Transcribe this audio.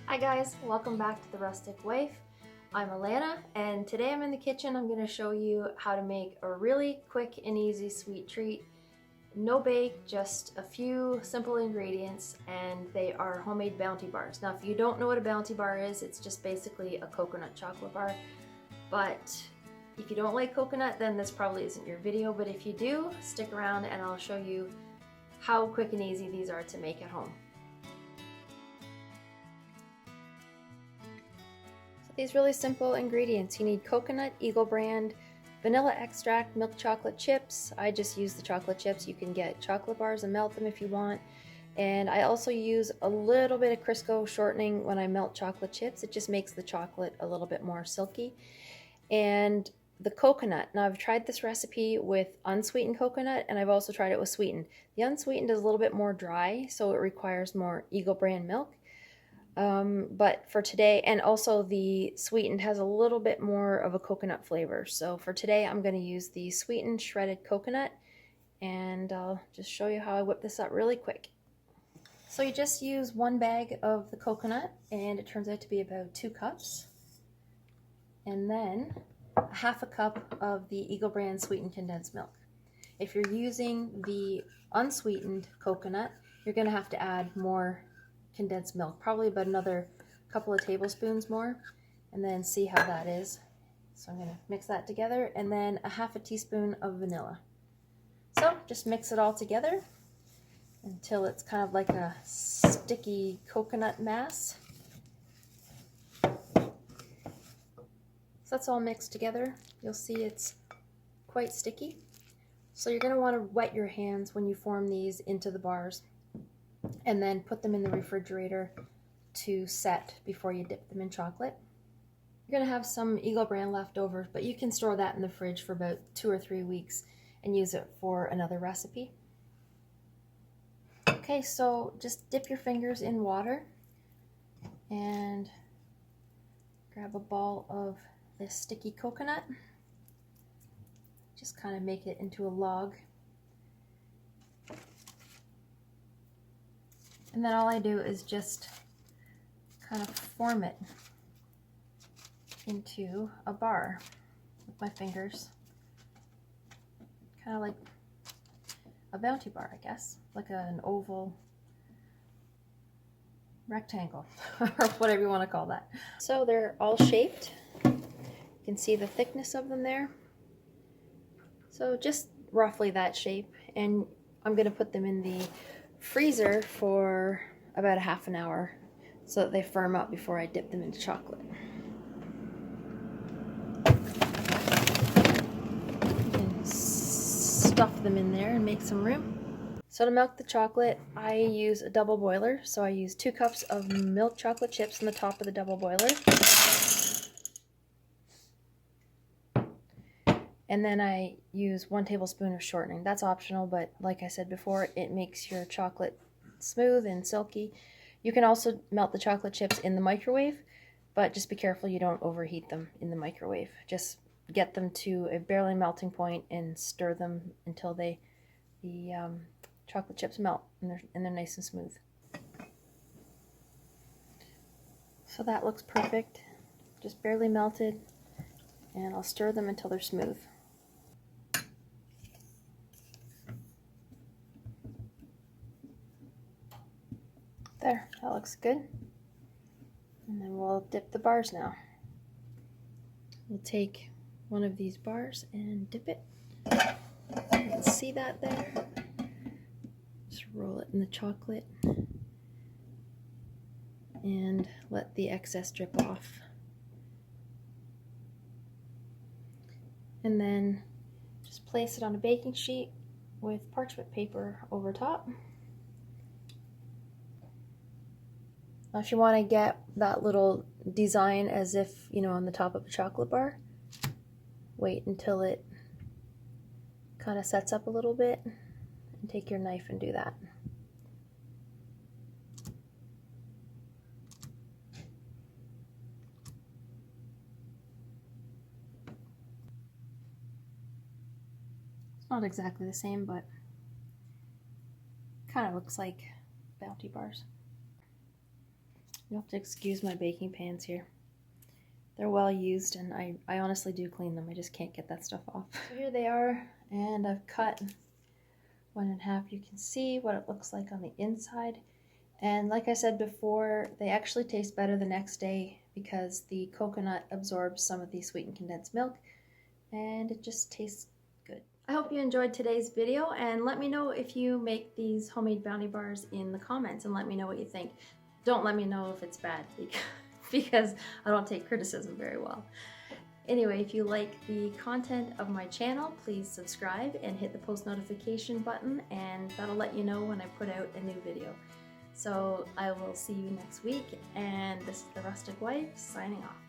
Hi guys, welcome back to The Rustic Wife. I'm Alana, and today I'm in the kitchen. I'm going to show you how to make a really quick and easy sweet treat. No bake, just a few simple ingredients, and they are homemade Bounty bars. Now if you don't know what a Bounty bar is, it's just basically a coconut chocolate bar. But if you don't like coconut, then this probably isn't your video, but if you do, stick around and I'll show you how quick and easy these are to make at home. These really simple ingredients. You need coconut, Eagle brand, vanilla extract, milk chocolate chips. I just use the chocolate chips. You can get chocolate bars and melt them if you want. And I also use a little bit of Crisco shortening when I melt chocolate chips. It just makes the chocolate a little bit more silky. And the coconut. Now I've tried this recipe with unsweetened coconut, and I've also tried it with sweetened. The unsweetened is a little bit more dry, so it requires more Eagle brand milk. But for today, and also the sweetened has a little bit more of a coconut flavor. So for today, I'm going to use the sweetened shredded coconut, and I'll just show you how I whip this up really quick. So you just use one bag of the coconut, and it turns out to be about 2 cups. And then half a cup of the Eagle brand sweetened condensed milk. If you're using the unsweetened coconut, you're going to have to add more condensed milk, probably about another couple of tablespoons more, and then see how that is. So I'm going to mix that together, and then a half a teaspoon of vanilla. So just mix it all together until it's kind of like a sticky coconut mass. So that's all mixed together. You'll see it's quite sticky. So you're going to want to wet your hands when you form these into the bars, and then put them in the refrigerator to set before you dip them in chocolate. You're going to have some Eagle brand left over, but you can store that in the fridge for about 2 or 3 weeks and use it for another recipe. Okay, so just dip your fingers in water and grab a ball of this sticky coconut. Just kind of make it into a log. And then all I do is just kind of form it into a bar with my fingers. Kind of like a Bounty bar, I guess. Like an oval rectangle, or whatever you want to call that. So they're all shaped. You can see the thickness of them there. So just roughly that shape. And I'm going to put them in the freezer for about a half an hour so that they firm up before I dip them into chocolate. You can stuff them in there and make some room. So to melt the chocolate, I use a double boiler. So I use 2 cups of milk chocolate chips in the top of the double boiler. And then I use 1 tablespoon of shortening. That's optional, but like I said before, it makes your chocolate smooth and silky. You can also melt the chocolate chips in the microwave, but just be careful you don't overheat them in the microwave. Just get them to a barely melting point and stir them until the chocolate chips melt and they're nice and smooth. So that looks perfect. Just barely melted, and I'll stir them until they're smooth. There, that looks good. And then we'll dip the bars now. We'll take one of these bars and dip it. You can see that there. Just roll it in the chocolate and let the excess drip off. And then just place it on a baking sheet with parchment paper over top. Now if you want to get that little design as if, you know, on the top of a chocolate bar, wait until it kind of sets up a little bit and take your knife and do that. It's not exactly the same, but kind of looks like Bounty bars. You'll have to excuse my baking pans here. They're well used, and I honestly do clean them. I just can't get that stuff off. So here they are, and I've cut 1 1/2. You can see what it looks like on the inside. And like I said before, they actually taste better the next day because the coconut absorbs some of the sweetened condensed milk, and it just tastes good. I hope you enjoyed today's video, and let me know if you make these homemade bounty bars in the comments, and let me know what you think. Don't let me know if it's bad because I don't take criticism very well. Anyway, if you like the content of my channel, please subscribe and hit the post notification button, and that'll let you know when I put out a new video. So I will see you next week, and this is the Rustic Wife signing off.